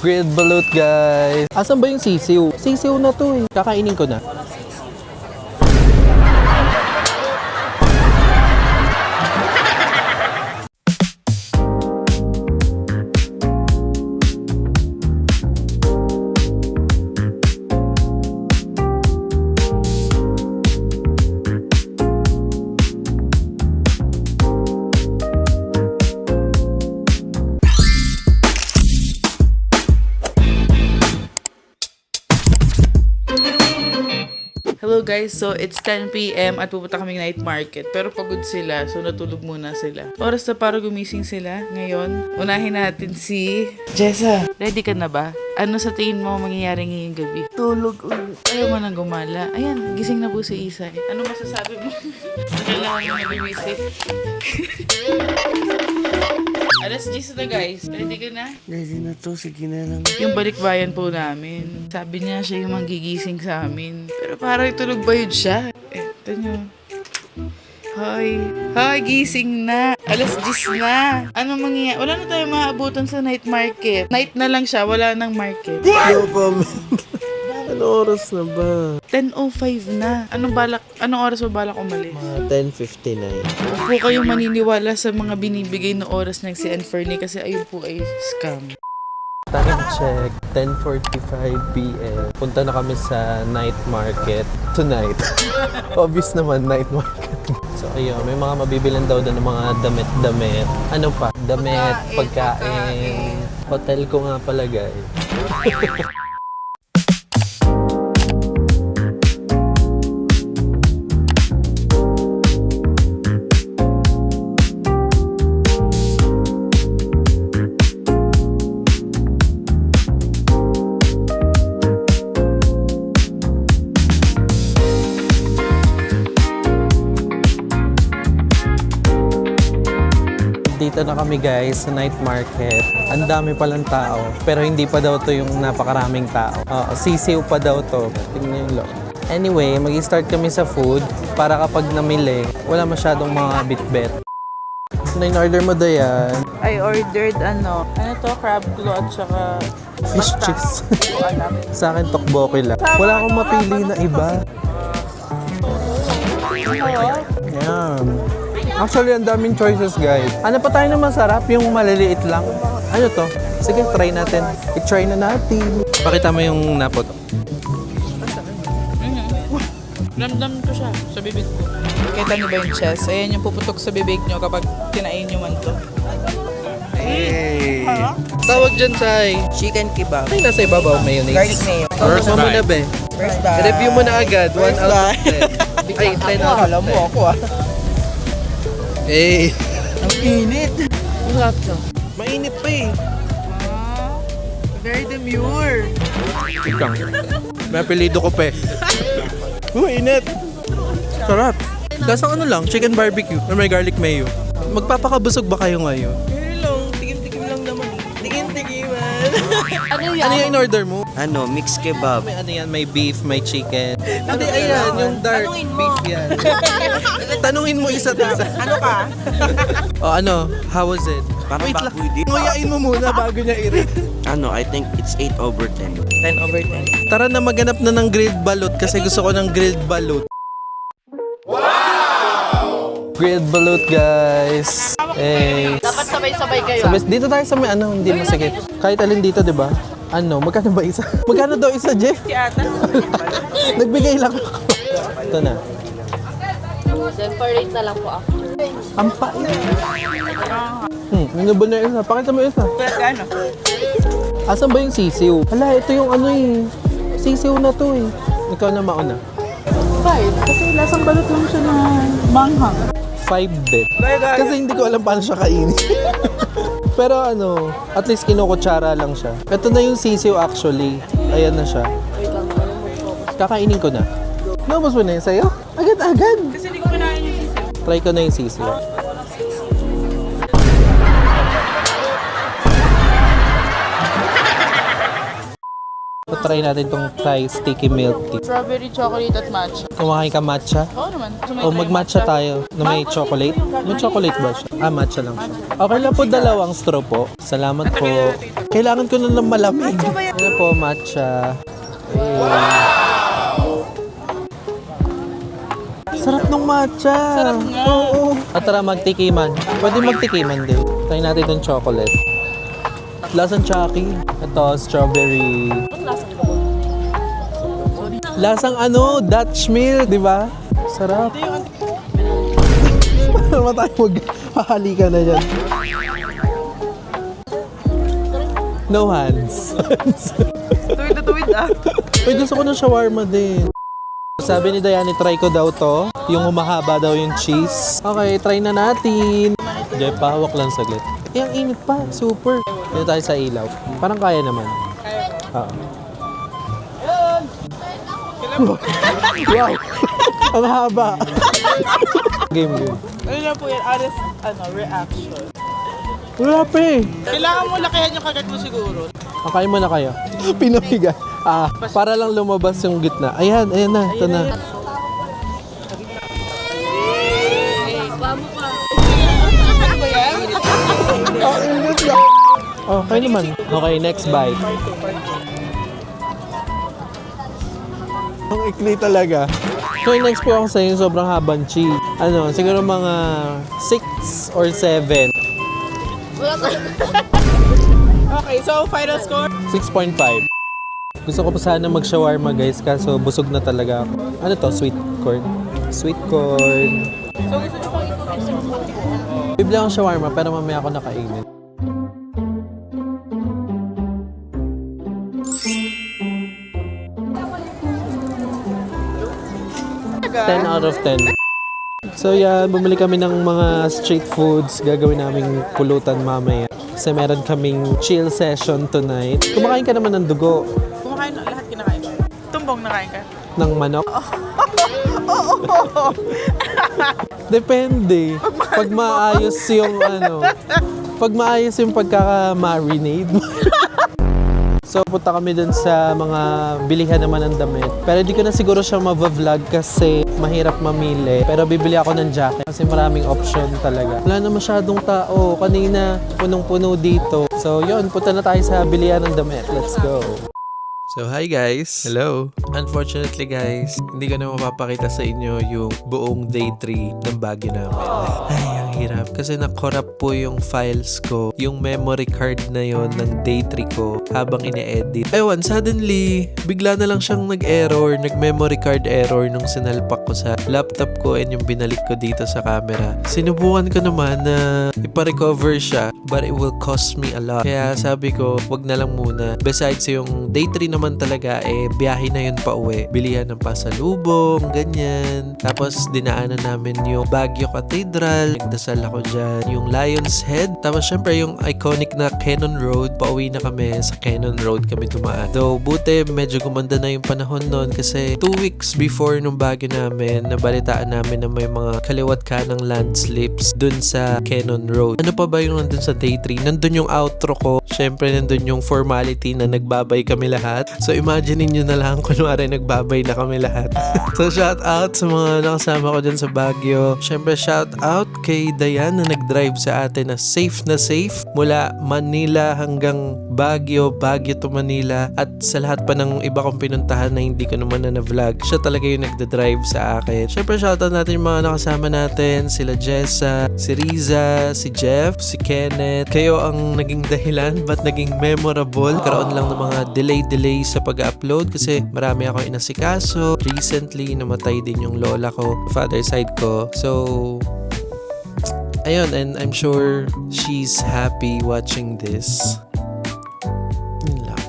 Grilled balut, guys. Asan ba yung sisiw? Sisiw na to eh. Kakainin ko na. Hello guys, so it's 10 p.m. at pupunta kaming night market. Pero pagod sila, so natulog muna sila. Oras na para gumising sila. Ngayon, unahin natin si Jessa. Ready ka na ba? Ano sa tingin mo mangyayari ngayong gabi? Tulog ulit. Ayaw mo nang gumala. Ayan, gising na po si Isay. Ano masasabi mo? Kailangan mo na gumising. Alas 10 na guys. Ready ka na? Ready na to, sige na lang. Yung balikbayan po namin. Sabi niya siya yung manggigising sa amin. Pero parang tulog ba yun siya? Ito nyo. Hoy. Hoy, gising na. Alas 10 na. Ano mangyayari? Wala na tayo maabutan sa night market. Night na lang siya, wala nang market. No comment. Ano oras na ba? 10:05 na. Anong oras ba balak umalis? Mga 10:59. Huwag po kayong maniniwala sa mga binibigay na oras ng si Fernie kasi ayun po ay scam. Time check, 10:45 p.m. Punta na kami sa night market tonight. Obvious naman, night market. So ayun, may mga mabibilan daw doon ng mga damit-damit. Ano pa? Damit, pagkain. Hotel ko nga palagay. Dito na kami guys sa night market. Ang dami palang tao. Pero hindi pa daw to yung napakaraming tao. Sisiw pa daw to. Tingnan yung loob. Anyway, mag-start kami sa food para kapag namili, wala masyadong mga bit-bet. Ano yung order mo, Dayan? I ordered ano to, crab claw at saka Fish cheese. Sa akin, tokboki lang. Wala akong mapili na iba. Yan. Actually, ang daming choices, guys. Ano pa tayo na masarap? Yung maliliit lang. Ano to? Sige, try natin. I-try na natin. Pakita mo yung napot. Ramdam ko siya sa bibig ko. Kita niyo ba yung chest? Ayan yung puputok sa bibig niyo kapag kinain niyo man to. Hey! Tawag dyan, Sai. Chicken kebab. Ay, nasa ibabaw mayonnaise. Garlic mayo. First mo muna, be. First time. I-review mo na agad. 1 out of 10. Ay, 10 out of 10. Alam mo ako ah. Hey! Ang init. Masarap siya. Mainit pa eh. Very demure. Ikang. May apelido ko pa eh. Init. Sarap. Lasang ano lang, chicken barbecue na may garlic mayo. Magpapakabusog ba kayo ngayon? Hello, tikim-tikim lang naman. Tikim-tikiman. Ano yung in-order mo? Ano, mixed kebab. May ano yan, may beef, may chicken. Hindi, ayan, yung dark beef yan. Tanungin mo isa't isa. Ano ka? O ano, how was it? Parang Wait lang, baboy din. nguyain mo muna bago niya i-rate. Ano, I think it's 8 over 10. 10 over 10. Tara na maghanap na ng grilled balut kasi gusto ko ng grilled balut. Wow! Grilled balut, guys. Hey. Dapat sabay-sabay kayo. Dito tayo sa may ano, hindi masikip. Kahit alin dito, di ba? Ano, magkano ba isa? Magkano daw isa, Jeff? Si Ata. Nagbigay lang ako. Ito na. Separate na lang po after. Ang pait. Ano ba na isa? Pakita mo isa. Ano? Asan ba yung sisiw? Hala, ito yung ano eh. Sisiw na to eh. Ikaw na mauna. 5. Kasi lasang balot lang siya na manghang. 5 din. Kasi hindi ko alam paano siya kainin. Pero ano, at least kinukutsara lang siya. Ito na yung sisiw actually. Ayan na siya. Kakainin ko na. Naubos mo na yun sa'yo? Agad-agad. Kasi hindi ko kinain yung sisiw. Try ko na yung sisiw. try natin tong Thai sticky milk tea. Strawberry, chocolate at matcha. Kumakain ka matcha? Oo naman. O mag-matcha tayo na may chocolate? May chocolate ba siya? Ah, matcha lang siya. Okay lang po, dalawang straw po. Salamat po. Kailangan ko na ng malamig. Ano po, matcha. Sarap ng matcha. Sarap nga. Oo. At tara, magtikiman. Pwede magtikiman din. Try natin itong chocolate. Lasang Chucky. Ito, strawberry. Lasang ano, Dutch milk, di ba? Sarap. Paano naman tayo maghahalikan na dyan? No hands. Tuwid na tuwid ah. Uy, gusto ko ng shawarma din. Sabi ni Diane, try ko daw to. Yung humahaba daw yung cheese. Okay, try na natin. Jay, pahawak lang saglit. Eh, ang init pa. Super. Dito tayo sa ilaw. Parang kaya naman. Oo. Wow! Ang haba. Game. Ano na po yan? Honest, reaction. Wala pa eh. Kailangan mo lakihan yung kagat mo siguro. Kain mo na kayo. Pinahiga. Para lang lumabas yung gitna. Ayan na. Ito na. Oh, kayo naman. Okay, next bite. Ang ikli talaga. So, yung next po ako sa inyo, sobrang habang cheese. Ano, siguro mga 6 or 7. Okay, so final score? 6.5. Gusto ko pa sana mag-shawarma guys, kaso busog na talaga ako. Ano to? Sweet corn. Sweet corn. So gusto nyo pang ikutin. Bibili akong shawarma pero mamaya ako nakainin. Ten out of 10. So yan, bumili kami ng mga street foods. Gagawin naming pulutan mamaya. Kasi meron kaming chill session tonight. Kumakain ka naman ng dugo. Kumakain na, lahat kinakain ko. Tumbong nakain ka? Ng manok. Depende. Pag maayos yung pag maayos yung pagkaka-marinade. So, punta kami dun sa mga bilihan naman ng damit. Pero di ko na siguro siya ma-vlog kasi mahirap mamili. Pero bibili ako ng jacket kasi maraming option talaga. Wala na masyadong tao. Kanina, punong-puno dito. So, yun. Punta na tayo sa bilihan ng damit. Let's go. So, hi guys! Hello! Unfortunately guys, hindi ko na mapapakita sa inyo yung buong day 3 ng Baguio namin. Ay, ang hirap. Kasi na-corrupt po yung files ko. Yung memory card na yon ng day 3 ko habang ine-edit. Ewan, suddenly, bigla na lang siyang nag-error, nag-memory card error nung sinalpak ko sa laptop ko and yung binalik ko dito sa camera. Sinubukan ko naman na ipa-recover siya, but it will cost me a lot. Kaya sabi ko, wag na lang muna. Besides yung day 3 naman talaga, biyahe na yun pa uwi. Bilihan ng pasalubong, ganyan. Tapos dinaanan namin yung Baguio Cathedral. Nagdasal ako dyan. Yung Lion's Head. Tapos syempre yung iconic na Cannon Road. Pauwi na kami sa Cannon Road kami tumaan. Though buti medyo gumanda na yung panahon nun kasi 2 weeks before nung Baguio namin, nabalitaan namin na may mga kaliwat kanang landslips dun sa Cannon Road. Ano pa ba yung nandun sa day 3? Nandun yung outro ko. Syempre nandun yung formality na nagbabay kami lahat. So imagine nyo na lang kunwari nagbabay na kami lahat. So shout out sa mga nakasama ko dyan sa Baguio. Syempre shout out kay Dayan na nag-drive sa atin na safe mula Manila hanggang Baguio, Baguio to Manila, at sa lahat pa ng iba kong pinuntahan na hindi ko naman na vlog. Siya talaga yung nagda-drive sa akin. Syempre shout out natin yung mga nakasama natin, sila Jessa, si Riza, si Jeff, si Kenneth. Kayo ang naging dahilan ba't naging memorable. Karoon lang ng mga delay sa pag-upload kasi marami ako inasikaso. Recently, namatay din yung lola ko, father side ko. So, ayun, and I'm sure she's happy watching this. Yun lang.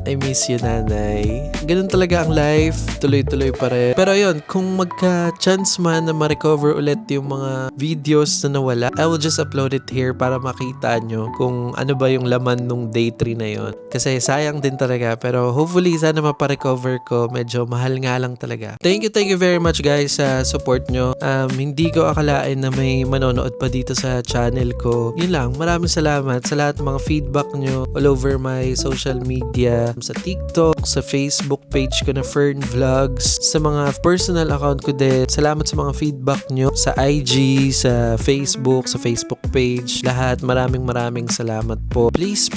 I miss you, nanay. Ganun talaga ang life. Tuloy-tuloy pa rin. Pero yun, kung magka-chance man na ma-recover ulit yung mga videos na nawala, I will just upload it here para makita nyo kung ano ba yung laman nung day 3 na yun. Kasi sayang din talaga. Pero hopefully, sana mapa-recover ko. Medyo mahal nga lang talaga. Thank you very much guys sa support nyo. Hindi ko akalain na may manonood pa dito sa channel ko. Yun lang. Maraming salamat sa lahat ng mga feedback nyo all over my social media. sa TikTok, sa Facebook page ko na Fern Vlogs, sa mga personal account ko din. Salamat sa mga feedback nyo sa IG, sa Facebook page. Lahat, maraming salamat po. Please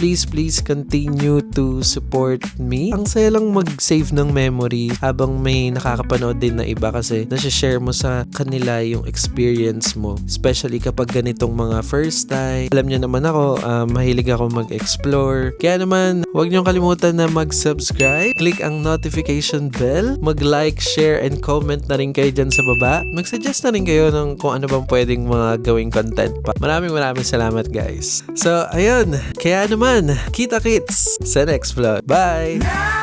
continue to support me. Ang saya lang mag-save ng memory habang may nakakapanood din na iba kasi nasi-share mo sa kanila yung experience mo. Especially kapag ganitong mga first time. Alam niyo naman ako, mahilig ako mag-explore. Kaya naman, huwag niyong kalimutan na mag-subscribe. Click ang notification bell. Mag-like, share, and comment na rin kayo dyan sa baba. Mag-suggest na rin kayo ng kung ano bang pwedeng mga gawing content pa. Maraming salamat guys. So, ayun. Kaya naman, kita-kits sa next vlog. Bye!